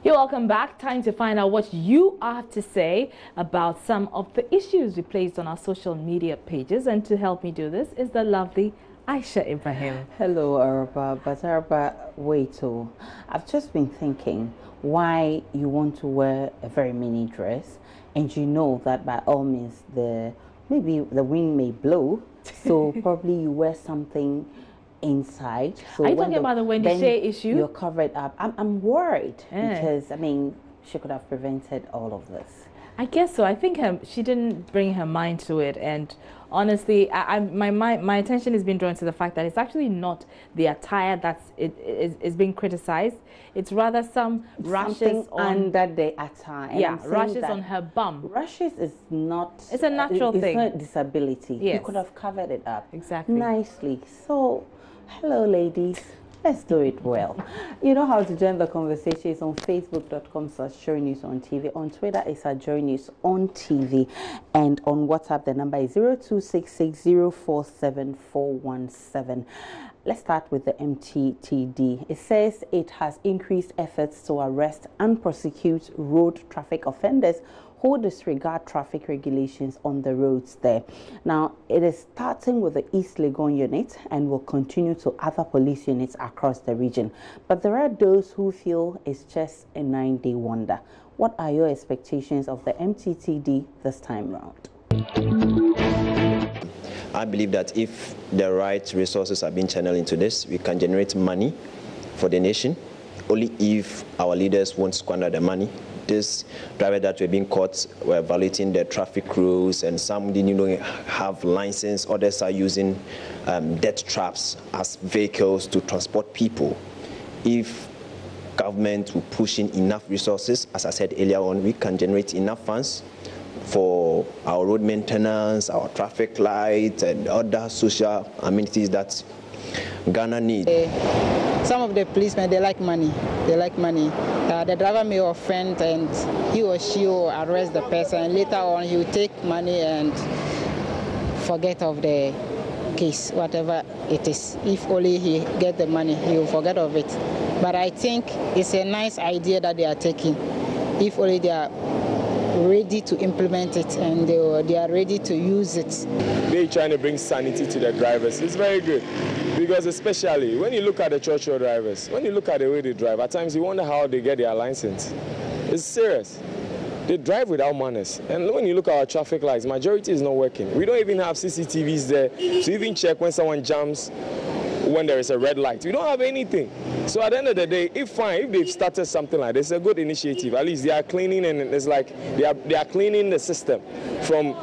You're welcome back. Time to find out what you have to say about some of the issues we placed on our social media pages. And to help me do this is the lovely Aisha Ibrahim. Hello, Araba. But Araba, wait. I've just been thinking why you want to wear a very mini dress, and you know that by all means maybe the wind may blow, so probably you wear something inside. So are you talking about the Wendy Shea issue? You're covered up. I'm worried because I mean she could have prevented all of this. I guess so. I think she didn't bring her mind to it, and honestly, my attention has been drawn to the fact that it's actually not the attire that's is being criticized. It's rather some rashes under the attire. And yeah, rashes on her bum. Rashes is not. It's a natural thing. It's not disability. Yes. You could have covered it up exactly nicely. So, hello, ladies. Let's do it well. You know how to join the conversation. It's on facebook.com/JoyNewsOnTV. On Twitter, it's at JoyNewsOnTV. And on WhatsApp, the number is 0266047417. Let's start with the MTTD. It says it has increased efforts to arrest and prosecute road traffic offenders who disregard traffic regulations on the roads there. Now, it is starting with the East Legon unit and will continue to other police units across the region. But there are those who feel it's just a 9-day wonder. What are your expectations of the MTTD this time round? I believe that if the right resources are being channeled into this, we can generate money for the nation. Only if our leaders won't squander the money. This driver that were being caught were violating the traffic rules, and some didn't even have license. Others are using death traps as vehicles to transport people. If government will push in enough resources, as I said earlier on, we can generate enough funds for our road maintenance, our traffic lights, and other social amenities that Ghana needs. Some of the policemen, they like money. They like money. The driver may offend and he or she will arrest the person. Later on, he will take money and forget of the case, whatever it is. If only he get the money, he will forget of it. But I think it's a nice idea that they are taking. If only they are ready to implement it and they are ready to use it. They're trying to bring sanity to the drivers. It's very good. Because especially when you look at the church road drivers, when you look at the way they drive, at times you wonder how they get their license. It's serious. They drive without manners. And when you look at our traffic lights, majority is not working. We don't even have CCTVs there to even check when someone jumps when there is a red light. We don't have anything. So at the end of the day, if they've started something like this, it's a good initiative. At least they are cleaning, and it's like they are cleaning the system from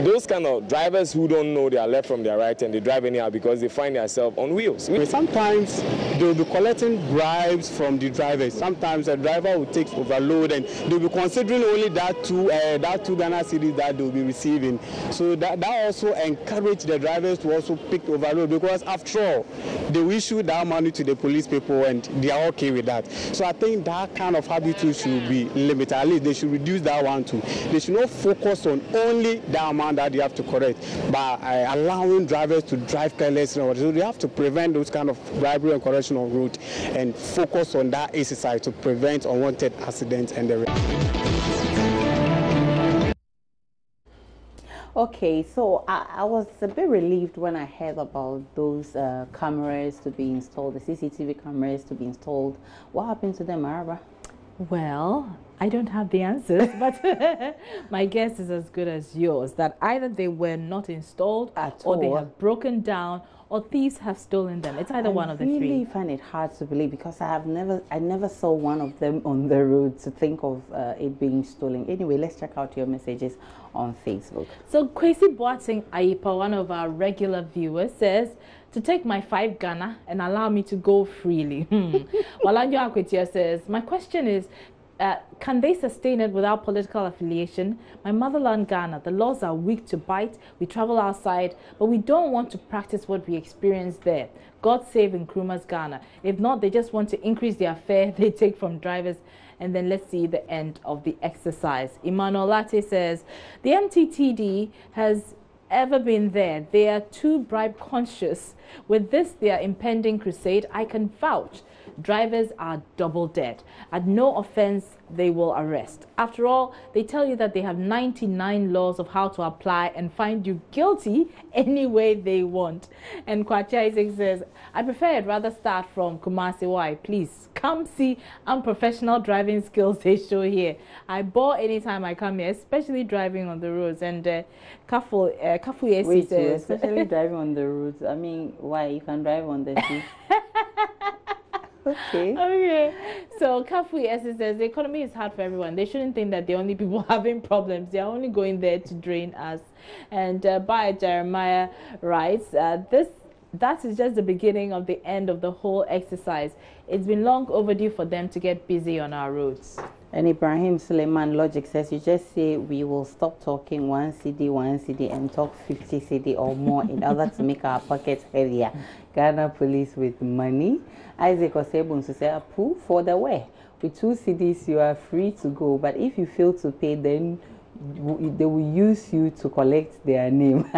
those kind of drivers who don't know their left from their right and they drive anyhow because they find themselves on wheels. Sometimes they'll be collecting bribes from the drivers. Sometimes the driver will take overload and they'll be considering only that two Ghana cedis that they'll be receiving. So that also encourage the drivers to also pick overload, because after all, they will issue that money to the police people and they are okay with that. So I think that kind of habit should be limited. At least they should reduce that one too. They should not focus on only the amount that they have to correct by allowing drivers to drive carelessly. So they have to prevent those kind of bribery and corruption on road and focus on that exercise to prevent unwanted accidents and the rest. Okay, so I was a bit relieved when I heard about those cameras to be installed, the CCTV cameras to be installed. What happened to them, Araba? Well, I don't have the answers, but my guess is as good as yours, that either they were not installed or they have broken down or thieves have stolen them. It's either one of the three. I really find it hard to believe because I never saw one of them on the road to think of it being stolen. Anyway, let's check out your messages on Facebook. So Kwesi Boateng Aipa, one of our regular viewers, says, to take my 5 Ghana and allow me to go freely. Walanjo Akwetia says, my question is, can they sustain it without political affiliation? My motherland, Ghana, the laws are weak to bite. We travel outside, but we don't want to practice what we experience there. God save Nkrumah's Ghana. If not, they just want to increase their fare they take from drivers. And then let's see the end of the exercise. Emmanuel Latte says, the MTTD has ever been there. They are too bribe conscious. With this, their impending crusade, I can vouch drivers are double dead. At no offense, they will arrest. After all, they tell you that they have 99 laws of how to apply and find you guilty any way they want. And Kwacha Isaac says, I prefer I'd rather start from Kumasi. Why? Please come see unprofessional driving skills they show here. I bore anytime I come here, especially driving on the roads. And Kafu Wait, says, especially driving on the roads. I mean, why? You can drive on the sea. Okay. So Kafu says the economy is hard for everyone. They shouldn't think that the only people having problems. They are only going there to drain us. And by Jeremiah writes, that is just the beginning of the end of the whole exercise. It's been long overdue for them to get busy on our roads. And Ibrahim Suleiman Logic says, you just say we will stop talking 1 CD and talk 50 CD or more in order to make our pockets heavier. Ghana police with money. Isaac Osebun to say, "Approve for the way. With 2 CDs, you are free to go. But if you fail to pay, then they will use you to collect their name."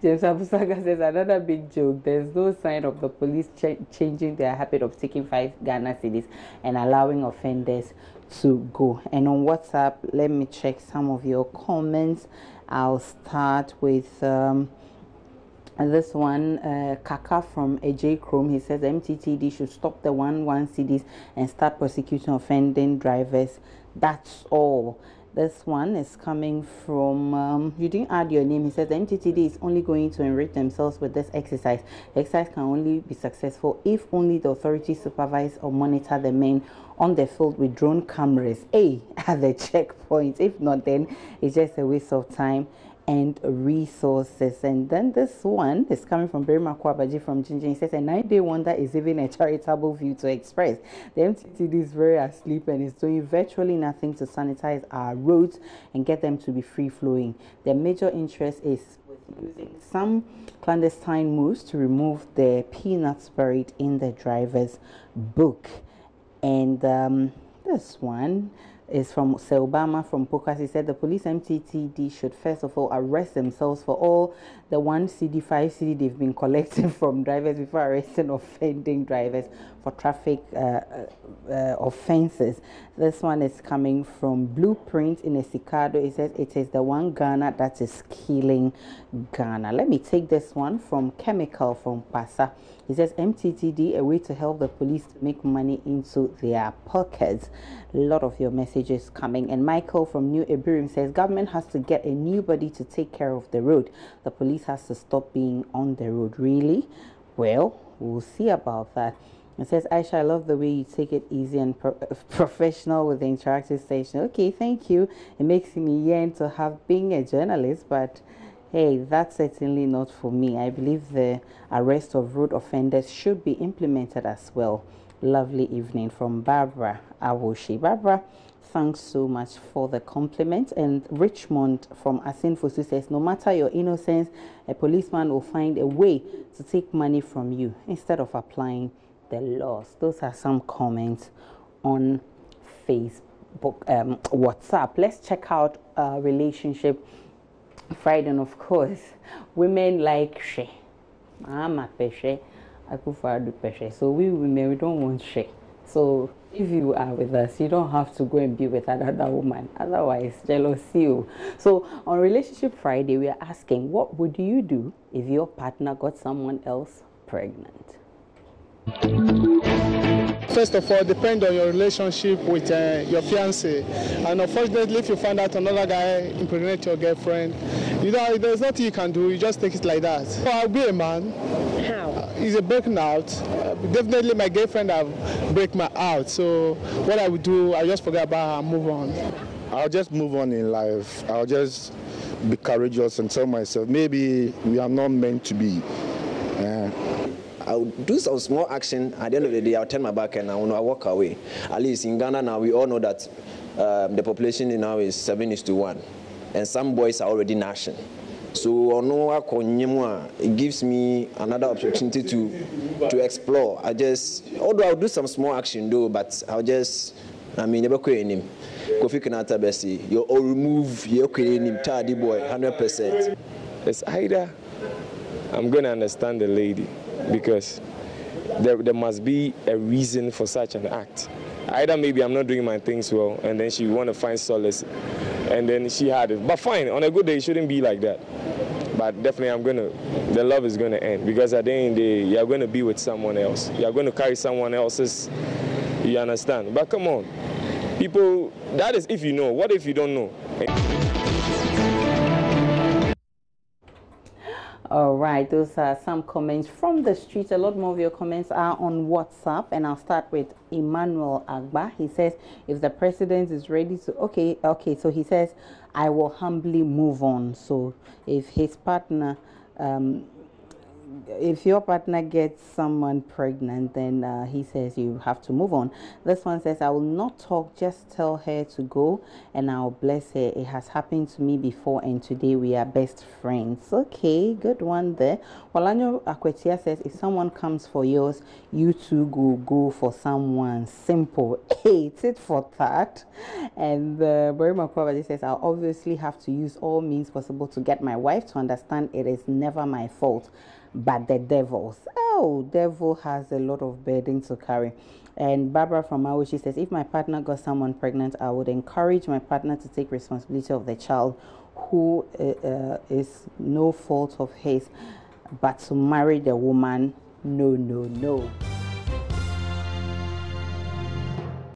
James Abusaga says, another big joke. There's no sign of the police changing their habit of taking 5 Ghana cedis and allowing offenders to go. And on WhatsApp, let me check some of your comments. I'll start with this one, Kaka from AJ Chrome. He says MTTD should stop the 1 CDs and start prosecuting offending drivers. That's all. This one is coming from, you didn't add your name. He says the MTTD is only going to enrich themselves with this exercise. The exercise can only be successful if only the authorities supervise or monitor the men on the field with drone cameras at the checkpoint. If not, then it's just a waste of time and resources. And then this one is coming from Berima Kwabaji from Jinjin. He says a 9-day wonder is even a charitable view to express. The MTTD is very asleep and is doing virtually nothing to sanitize our roads and get them to be free flowing. Their major interest is using some clandestine moves to remove the peanuts buried in the driver's book. And this one is from Selbama from Pokas. He said the police MTTD should first of all arrest themselves for all the 1 CD, 5 CD they've been collecting from drivers before arresting offending drivers for traffic offenses. This one is coming from Blueprint in Esikado. It says it is the 1 Ghana that is killing Ghana. Let me take this one from Chemical from Pasa. He says MTTD, a way to help the police to make money into their pockets. A lot of your messages coming. And Michael from New Ibirim says government has to get a new body to take care of the road. The police has to stop being on the road. Really? Well, we'll see about that. It says, Aisha, I love the way you take it easy and professional with the interactive station. Okay, thank you. It makes me yearn to have being a journalist, but hey, that's certainly not for me. I believe the arrest of road offenders should be implemented as well. Lovely evening from Barbara Awoshi. Barbara, thanks so much for the compliment. And Richmond from Asin Fosu says, no matter your innocence, a policeman will find a way to take money from you instead of applying the laws. Those are some comments on Facebook, WhatsApp. Let's check out Relationship Friday. And of course, women like she. Mama peshe, I prefer do peshe. So we women, we don't want she. So if you are with us, you don't have to go and be with another woman. Otherwise, jealousy. So on Relationship Friday, we are asking, what would you do if your partner got someone else pregnant? First of all, depend on your relationship with your fiancé. And unfortunately, if you find out another guy impregnate your girlfriend, you know, there's nothing you can do. You just take it like that. So I'll be a man. How? He's a broken out. Definitely, my girlfriend have break my out. So what I would do, I just forget about her and move on. I'll just move on in life. I'll just be courageous and tell myself, maybe we are not meant to be. I'll do some small action. At the end of the day, I'll turn my back and I'll walk away. At least in Ghana now, we all know that the population now is 7:1. And some boys are already gnashing. So it gives me another opportunity to explore. Although I'll do some small action though, but I'll just, never quit him. Kofi Kenata Bessie, you all remove your him, tardy boy, 100%. It's either I'm going to understand the lady, because there must be a reason for such an act. Either maybe I'm not doing my things well, and then she want to find solace, and then she had it. But fine, on a good day, it shouldn't be like that. But definitely, the love is going to end, because at the end of the day, you're going to be with someone else. You're going to carry someone else's, you understand? But come on, people, that is if you know. What if you don't know? All right, those are some comments from the street. A lot more of your comments are on WhatsApp, and I'll start with Emmanuel Agba. He says, if the president is ready to, okay, so he says, I will humbly move on. So if his partner, if your partner gets someone pregnant, then he says you have to move on. This one says, I will not talk, just tell her to go and I'll bless her. It has happened to me before and today we are best friends. Okay, good one there. Walanyo Akwetia says, if someone comes for yours, you two go for someone. Simple. Hey, tit for tat. And Burima Kwabadi says, I'll obviously have to use all means possible to get my wife to understand it is never my fault, but the devil's. Oh, devil has a lot of burden to carry. And Barbara from Maui, she says, if my partner got someone pregnant, I would encourage my partner to take responsibility of the child who is no fault of his, but to marry the woman, no.